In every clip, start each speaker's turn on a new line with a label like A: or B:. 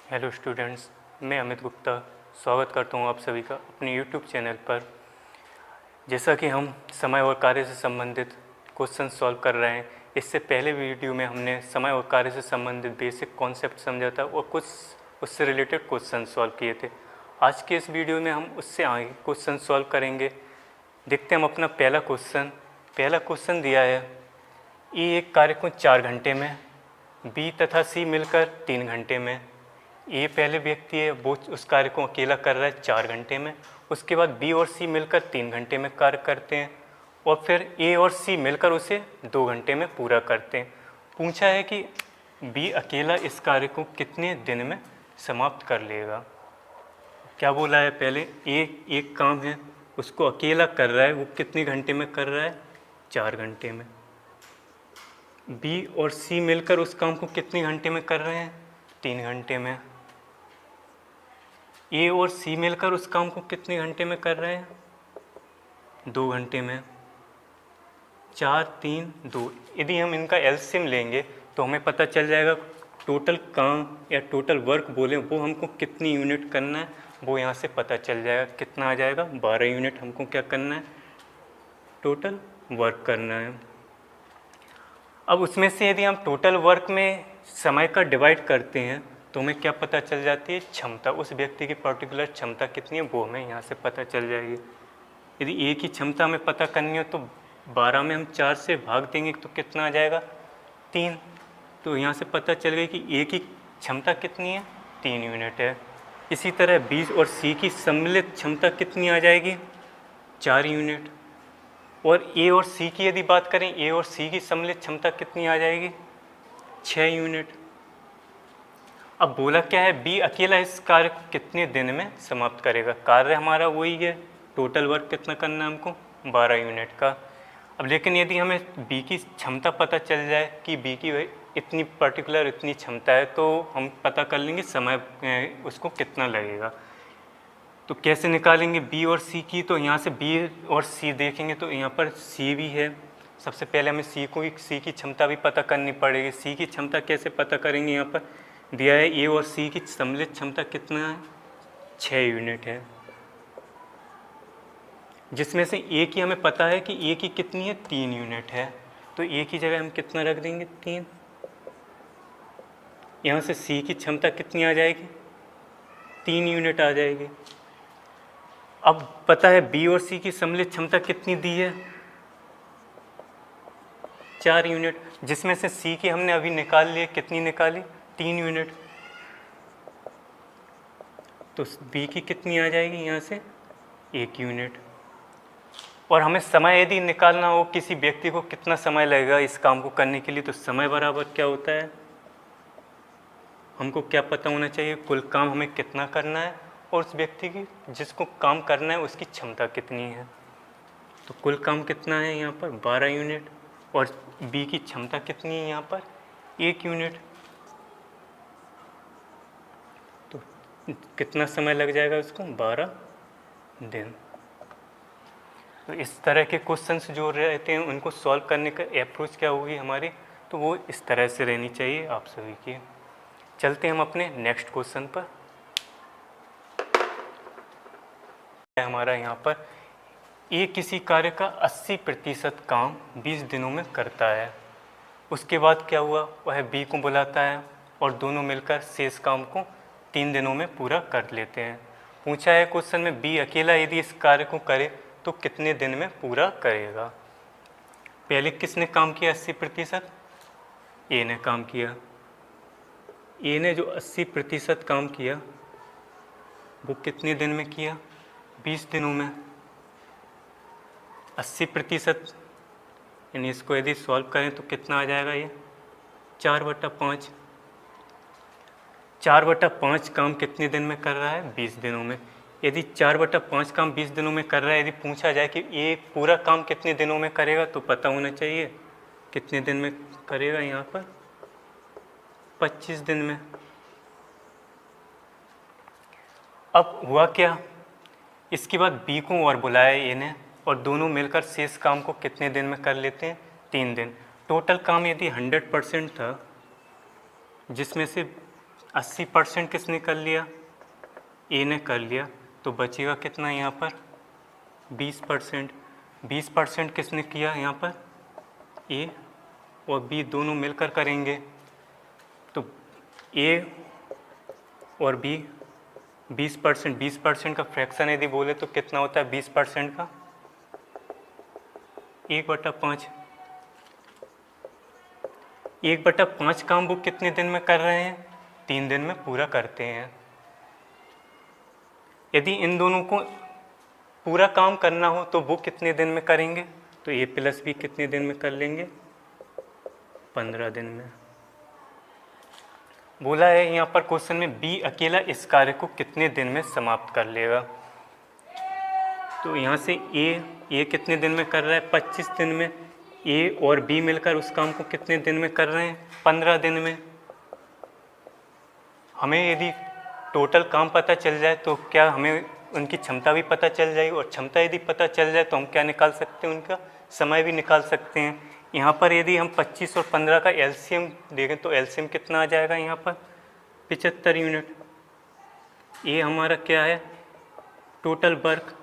A: Hello students, मैं अमित गुप्ता स्वागत करता हूं आप सभी का अपने यूट्यूब चैनल पर। जैसा कि हम समय और कार्य से संबंधित क्वेश्चन सॉल्व कर रहे हैं, इससे पहले वीडियो में हमने समय और कार्य से संबंधित बेसिक कॉन्सेप्ट समझा था और कुछ उससे रिलेटेड क्वेश्चन सॉल्व किए थे। आज के इस वीडियो में हम उससे आगे क्वेश्चन सॉल्व करेंगे। देखते हैं हम अपना पहला क्वेश्चन दिया है, ए एक कार्य को 4 घंटे में, बी तथा सी मिलकर 3 घंटे में। ए पहले व्यक्ति है, वो उस कार्य को अकेला कर रहा है 4 घंटे में। उसके बाद बी और सी मिलकर 3 घंटे में कार्य करते हैं और फिर ए और सी मिलकर उसे 2 घंटे में पूरा करते हैं। पूछा है कि बी अकेला इस कार्य को कितने दिन में समाप्त कर लेगा। क्या बोला है, पहले एक काम है, उसको अकेला कर रहा है, वो कितने घंटे में कर रहा है, 4 घंटे में। बी और सी मिलकर उस काम को कितने घंटे में कर रहे हैं, 3 घंटे में। ए और सी मिलकर उस काम को कितने घंटे में कर रहे हैं, 2 घंटे में। 4, 3, 2। यदि हम इनका एलसीएम लेंगे तो हमें पता चल जाएगा टोटल काम या टोटल वर्क बोले वो हमको कितनी यूनिट करना है, वो यहाँ से पता चल जाएगा। कितना आ जाएगा, 12 यूनिट हमको क्या करना है, टोटल वर्क करना है। अब उसमें से यदि हम टोटल वर्क में समय का डिवाइड करते हैं तो हमें क्या पता चल जाती है, क्षमता, उस व्यक्ति की पर्टिकुलर क्षमता कितनी है वो हमें यहाँ से पता चल जाएगी। यदि ए की क्षमता हमें पता करनी हो तो 12 में हम 4 से भाग देंगे तो कितना आ जाएगा, 3। तो यहाँ से पता चल गई कि ए की क्षमता कितनी है, 3 यूनिट है। इसी तरह बी और सी की सम्मिलित क्षमता कितनी आ जाएगी, 4 यूनिट। और ए और सी की यदि बात करें, ए और सी की सम्मिलित क्षमता कितनी आ जाएगी, 6 यूनिट। अब बोला क्या है, बी अकेला इस कार्य को कितने दिन में समाप्त करेगा। कार्य हमारा वही है, टोटल वर्क कितना करना है हमको, 12 यूनिट का। अब लेकिन यदि हमें बी की क्षमता पता चल जाए कि बी की इतनी पर्टिकुलर इतनी क्षमता है, तो हम पता कर लेंगे समय उसको कितना लगेगा। तो कैसे निकालेंगे बी और सी की, तो यहाँ से बी और सी देखेंगे तो यहाँ पर सी भी है। सबसे पहले हमें सी की क्षमता भी पता करनी पड़ेगी। सी की क्षमता कैसे पता करेंगे, यहाँ पर दिया है ए और सी की सम्मिलित क्षमता कितना है, 6 यूनिट है। जिसमें से ए की हमें पता है कि ए की कितनी है, 3 यूनिट है। तो ए की जगह हम कितना रख देंगे, 3। यहाँ से सी की क्षमता कितनी आ जाएगी, 3 यूनिट आ जाएगी। अब पता है बी और सी की सम्मिलित क्षमता कितनी दी है, 4 यूनिट। जिसमें से सी की हमने अभी निकाल लिए, कितनी निकाली, 3 यूनिट। तो बी की कितनी आ जाएगी, यहाँ से 1 यूनिट। और हमें समय यदि निकालना हो, किसी व्यक्ति को कितना समय लगेगा इस काम को करने के लिए, तो समय बराबर क्या होता है, हमको क्या पता होना चाहिए, कुल काम हमें कितना करना है और उस व्यक्ति की जिसको काम करना है उसकी क्षमता कितनी है। तो कुल काम कितना है यहाँ पर, 12 यूनिट। और बी की क्षमता कितनी है यहाँ पर, 1 यूनिट। तो कितना समय लग जाएगा उसको, 12 दिन। तो इस तरह के क्वेश्चंस जो रहते हैं उनको सॉल्व करने का अप्रोच क्या होगी हमारी, तो वो इस तरह से रहनी चाहिए आप सभी की। चलते हैं हम अपने नेक्स्ट क्वेश्चन पर। हमारा यहाँ पर ए किसी कार्य का 80% काम 20 दिनों में करता है। उसके बाद क्या हुआ, वह बी को बुलाता है और दोनों मिलकर शेष काम को 3 दिनों में पूरा कर लेते हैं। पूछा है क्वेश्चन में, बी अकेला यदि इस कार्य को करे तो कितने दिन में पूरा करेगा। पहले किसने काम किया 80%, ए ने काम किया। ए ने जो 80% काम किया वो कितने दिन में किया, 20 दिनों में। 80% यानी इसको यदि सॉल्व करें तो कितना आ जाएगा, ये 4/5। 4/5 काम कितने दिन में कर रहा है, 20 दिनों में। यदि 4/5 काम 20 दिनों में कर रहा है, यदि पूछा जाए कि ये पूरा काम कितने दिनों में करेगा, तो पता होना चाहिए कितने दिन में करेगा, यहाँ पर 25 दिन में। अब हुआ क्या, इसके बाद बी को और बुलाया ए ने और दोनों मिलकर शेष काम को कितने दिन में कर लेते हैं, 3 दिन। टोटल काम यदि 100% था, जिसमें से 80% किसने कर लिया, ए ने कर लिया, तो बचेगा कितना यहाँ पर 20%। 20% किसने किया यहाँ पर, ए और बी दोनों मिलकर करेंगे, तो ए और बी 20%, 20% का फ्रैक्शन यदि बोले तो कितना होता है 20% का 1/5। 1/5 काम वो कितने दिन में कर रहे हैं, 3 दिन में पूरा करते हैं। यदि इन दोनों को पूरा काम करना हो तो वो कितने दिन में करेंगे, तो ए प्लस बी कितने दिन में कर लेंगे, 15 दिन में। बोला है यहाँ पर क्वेश्चन में बी अकेला इस कार्य को कितने दिन में समाप्त कर लेगा, तो यहाँ से ए कितने दिन में कर रहा है 25 दिन में, ए और बी मिलकर उस काम को कितने दिन में कर रहे हैं 15 दिन में। हमें यदि टोटल काम पता चल जाए तो क्या हमें उनकी क्षमता भी पता चल जाएगी, और क्षमता यदि पता चल जाए तो हम क्या निकाल सकते हैं, उनका समय भी निकाल सकते हैं। यहाँ पर यदि हम 25 और 15 का एलसीएम देखें तो एलसीएम कितना आ जाएगा यहाँ पर 75 यूनिट। ये हमारा क्या है टोटल वर्क।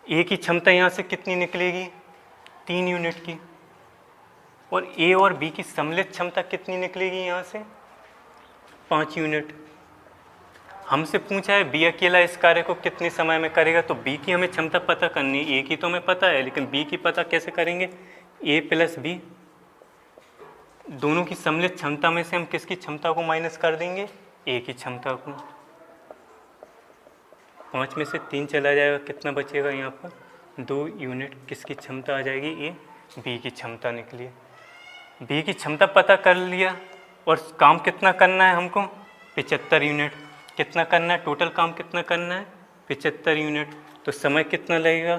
A: ए की क्षमता यहाँ से कितनी निकलेगी 3 यूनिट की, और ए और बी की सम्मिलित क्षमता कितनी निकलेगी यहाँ से 5 यूनिट। हमसे पूछा है बी अकेला इस कार्य को कितने समय में करेगा, तो बी की हमें क्षमता पता करनी है, ए की तो हमें पता है लेकिन बी की पता कैसे करेंगे, ए प्लस बी दोनों की सम्मिलित क्षमता में से हम किसकी क्षमता को माइनस कर देंगे, ए की क्षमता को। 5 में से 3 चला जाएगा, कितना बचेगा यहाँ पर 2 यूनिट किसकी क्षमता आ जाएगी, ए बी की क्षमता निकली। बी की क्षमता पता कर लिया, और काम कितना करना है हमको 75 यूनिट। कितना करना है टोटल काम कितना करना है 75 यूनिट, तो समय कितना लगेगा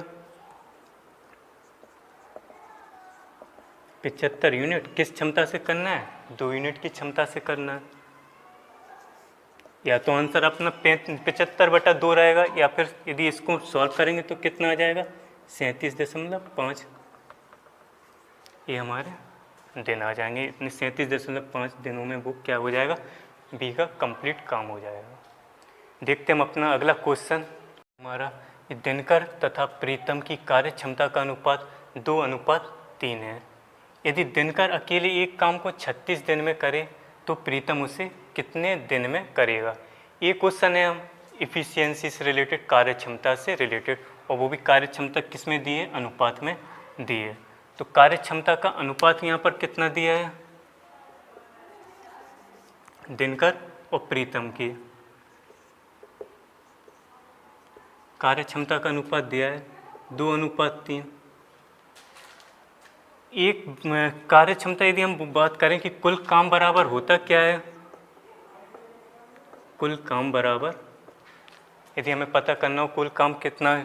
A: 75 यूनिट किस क्षमता से करना है 2 यूनिट की क्षमता से करना है। या तो आंसर अपना 75/2 रहेगा, या फिर यदि इसको सॉल्व करेंगे तो कितना आ जाएगा 37.5। ये हमारे दिन आ जाएंगे, इतने 37.5 दिनों में वो क्या हो जाएगा बी का कंप्लीट काम हो जाएगा। देखते हम अपना अगला क्वेश्चन। हमारा दिनकर तथा प्रीतम की कार्य क्षमता का अनुपात 2:3 है। यदि दिनकर अकेले एक काम को 36 दिन में करे तो प्रीतम उसे कितने दिन में करेगा। ये क्वेश्चन है हम इफ़िशियंसी से रिलेटेड, कार्य क्षमता से रिलेटेड, और वो भी कार्य क्षमता किस में दी है अनुपात में दी है। तो कार्य क्षमता का अनुपात यहाँ पर कितना दिया है दिनकर और प्रीतम की कार्य क्षमता का अनुपात दिया है 2:3। एक कार्य क्षमता यदि हम बात करें कि कुल काम बराबर होता क्या है, कुल काम बराबर यदि हमें पता करना हो कुल काम कितना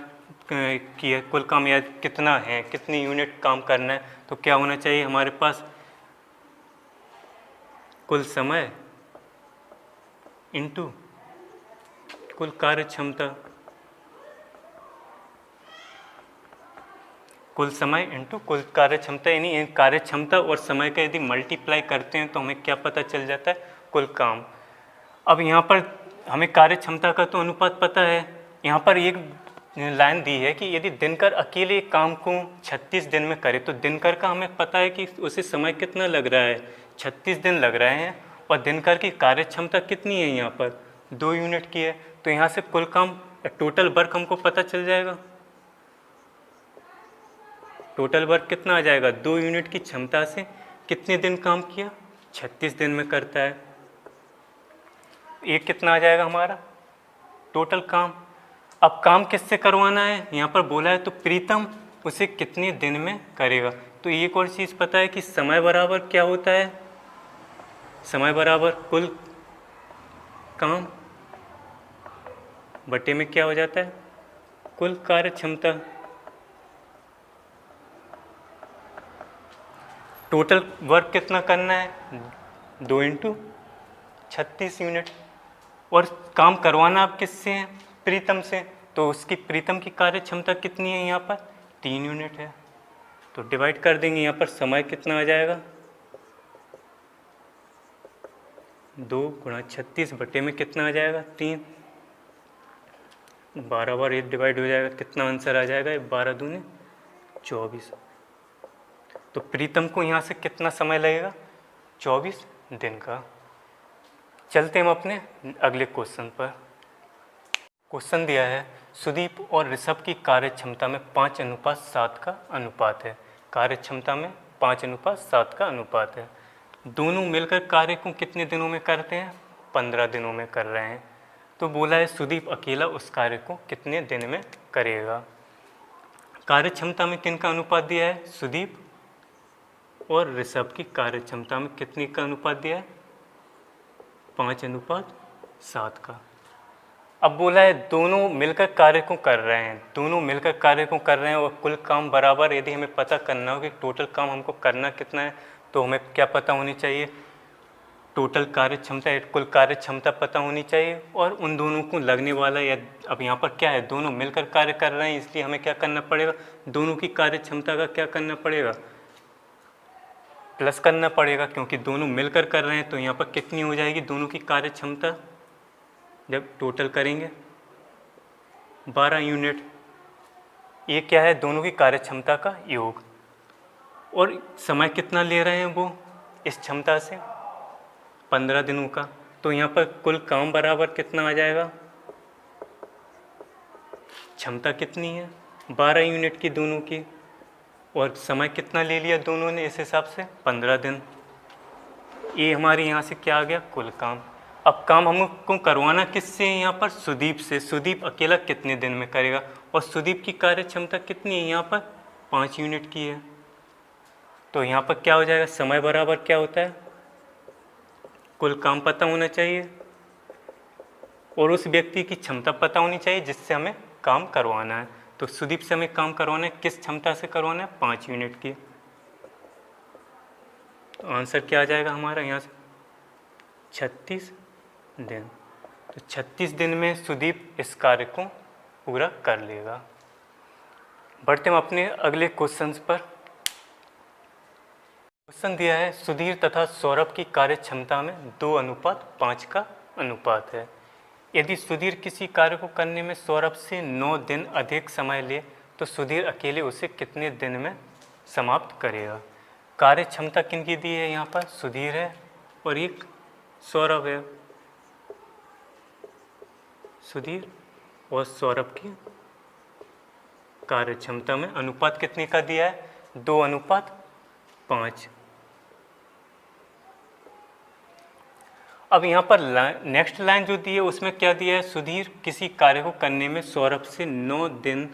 A: किया, कुल काम या कितना है, कितनी यूनिट काम करना है, तो क्या होना चाहिए हमारे पास कुल समय इंटू कुल कार्य क्षमता, कुल समय इंटू कुल कार्य क्षमता, यानी कार्य क्षमता और समय का यदि मल्टीप्लाई करते हैं तो हमें क्या पता चल जाता है कुल काम। अब यहाँ पर हमें कार्य क्षमता का तो अनुपात पता है, यहाँ पर एक लाइन दी है कि यदि दिनकर अकेले काम को 36 दिन में करे तो दिनकर का हमें पता है कि उसे समय कितना लग रहा है 36 दिन लग रहे हैं, और दिनकर की कार्य क्षमता कितनी है यहाँ पर 2 यूनिट की है, तो यहाँ से कुल काम टोटल वर्क हमको पता चल जाएगा। टोटल वर्क कितना आ जाएगा 2 यूनिट की क्षमता से कितने दिन काम किया 36 दिन में करता है, एक कितना आ जाएगा हमारा टोटल काम। अब काम किससे करवाना है यहाँ पर बोला है, तो प्रीतम उसे कितने दिन में करेगा। तो एक और चीज़ पता है कि समय बराबर क्या होता है, समय बराबर कुल काम बटे में क्या हो जाता है कुल कार्य क्षमता। टोटल वर्क कितना करना है 2 × 36 यूनिट, और काम करवाना आप किससे है प्रीतम से, तो उसकी प्रीतम की कार्य क्षमता कितनी है यहाँ पर 3 यूनिट है, तो डिवाइड कर देंगे यहाँ पर समय कितना आ जाएगा 2 गुणा 36 बटे में कितना आ जाएगा 3, 12 बार ये डिवाइड हो जाएगा, कितना आंसर आ जाएगा 12 दूनी 24। तो प्रीतम को यहाँ से कितना समय लगेगा 24 दिन का। चलते हम अपने अगले क्वेश्चन पर। क्वेश्चन दिया है सुदीप और ऋषभ की कार्य क्षमता में 5:7 का अनुपात है। कार्य क्षमता में 5:7 का अनुपात है। दोनों मिलकर कार्य को कितने दिनों में करते हैं 15 दिनों में कर रहे हैं। तो बोला है सुदीप अकेला उस कार्य को कितने दिन में करेगा। कार्य क्षमता में किन का अनुपात दिया है सुदीप और ऋषभ की कार्य क्षमता में कितने का अनुपात दिया है 5:7 का। अब बोला है दोनों मिलकर कार्य को कर रहे हैं, दोनों मिलकर कार्य को कर रहे हैं और कुल काम बराबर। यदि हमें पता करना हो कि टोटल काम हमको करना कितना है तो हमें क्या पता होनी चाहिए टोटल कार्य क्षमता, कुल कार्य क्षमता पता होनी चाहिए और उन दोनों को लगने वाला या अब यहाँ पर क्या है दोनों मिलकर कार्य कर रहे हैं, इसलिए हमें क्या करना पड़ेगा दोनों की कार्य क्षमता का क्या करना पड़ेगा प्लस करना पड़ेगा, क्योंकि दोनों मिलकर कर रहे हैं। तो यहाँ पर कितनी हो जाएगी दोनों की कार्य क्षमता जब टोटल करेंगे 12 यूनिट। ये क्या है दोनों की कार्य क्षमता का योग। और समय कितना ले रहे हैं वो इस क्षमता से 15 दिनों का। तो यहाँ पर कुल काम बराबर कितना आ जाएगा, क्षमता कितनी है 12 यूनिट की दोनों की, और समय कितना ले लिया दोनों ने इस हिसाब से 15 दिन। ये हमारे यहाँ से क्या आ गया कुल काम। अब काम हमको करवाना किससे है यहाँ पर सुदीप से। सुदीप अकेला कितने दिन में करेगा और सुदीप की कार्य क्षमता कितनी है यहाँ पर 5 यूनिट की है। तो यहाँ पर क्या हो जाएगा समय बराबर क्या होता है कुल काम पता होना चाहिए और उस व्यक्ति की क्षमता पता होनी चाहिए जिससे हमें काम करवाना है। तो सुदीप से हमें काम करवाना है किस क्षमता से करवाना है 5 यूनिट की। तो आंसर क्या आ जाएगा हमारा यहाँ से 36 दिन। तो 36 दिन में सुदीप इस कार्य को पूरा कर लेगा। बढ़ते हम अपने अगले क्वेश्चन पर। क्वेश्चन दिया है सुधीर तथा सौरभ की कार्य क्षमता में 2:5 का अनुपात है। यदि सुधीर किसी कार्य को करने में सौरभ से 9 दिन अधिक समय ले तो सुधीर अकेले उसे कितने दिन में समाप्त करेगा। कार्य क्षमता किनकी दी है यहाँ पर सुधीर है और एक सौरभ है। सुधीर और सौरभ की कार्य क्षमता में अनुपात कितने का दिया है 2:5। अब यहाँ पर नेक्स्ट लाइन जो दी है उसमें क्या दिया है सुधीर किसी कार्य को करने में सौरभ से 9 दिन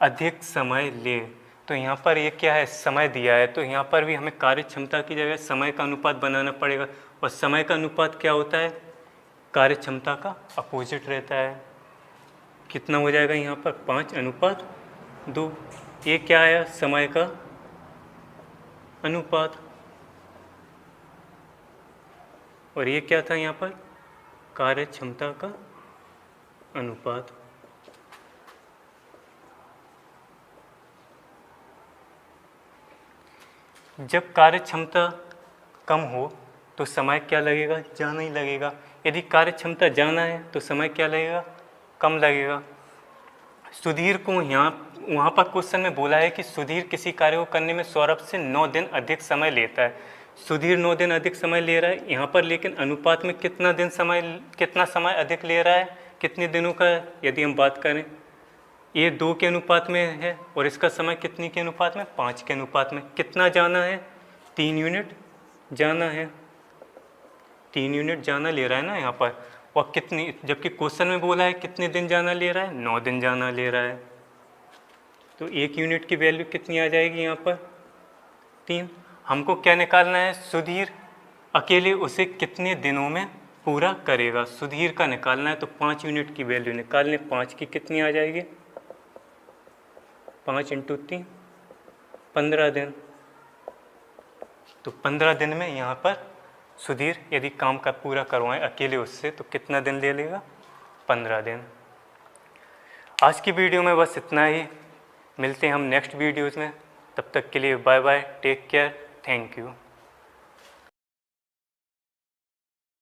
A: अधिक समय ले। तो यहाँ पर ये क्या है समय दिया है, तो यहाँ पर भी हमें कार्य क्षमता की जगह समय का अनुपात बनाना पड़ेगा। और समय का अनुपात क्या होता है कार्य क्षमता का अपोजिट रहता है। कितना हो जाएगा यहाँ पर 5:2। ये क्या आया समय का अनुपात और ये क्या था यहाँ पर कार्य क्षमता का अनुपात। जब कार्य क्षमता कम हो तो समय क्या लगेगा ज़्यादा ही लगेगा। यदि कार्य क्षमता ज़्यादा है तो समय क्या लगेगा कम लगेगा। सुधीर को वहाँ पर क्वेश्चन में बोला है कि सुधीर किसी कार्य को करने में सौरभ से 9 दिन अधिक समय लेता है। सुधीर 9 दिन अधिक समय ले रहा है यहाँ पर, लेकिन अनुपात में कितना समय अधिक ले रहा है कितने दिनों का। यदि हम बात करें ये 2 के अनुपात में है और इसका समय कितने के अनुपात में 5 के अनुपात में। कितना जाना है 3 यूनिट जाना है, 3 यूनिट जाना ले रहा है ना यहाँ पर। और कितनी जबकि क्वेश्चन में बोला है कितने दिन जाना ले रहा है 9 दिन जाना ले रहा है। तो 1 यूनिट की वैल्यू कितनी आ जाएगी यहाँ पर 3। हमको क्या निकालना है सुधीर अकेले उसे कितने दिनों में पूरा करेगा। सुधीर का निकालना है तो 5 यूनिट की वैल्यू निकालने 5 की कितनी आ जाएगी 5 × 3 15 दिन। तो 15 दिन में यहाँ पर सुधीर यदि काम का पूरा करवाएं अकेले उससे तो कितना दिन ले लेगा 15 दिन। आज की वीडियो में बस इतना ही। मिलते हैं हम नेक्स्ट वीडियोज़ में, तब तक के लिए bye bye, take care, thank you.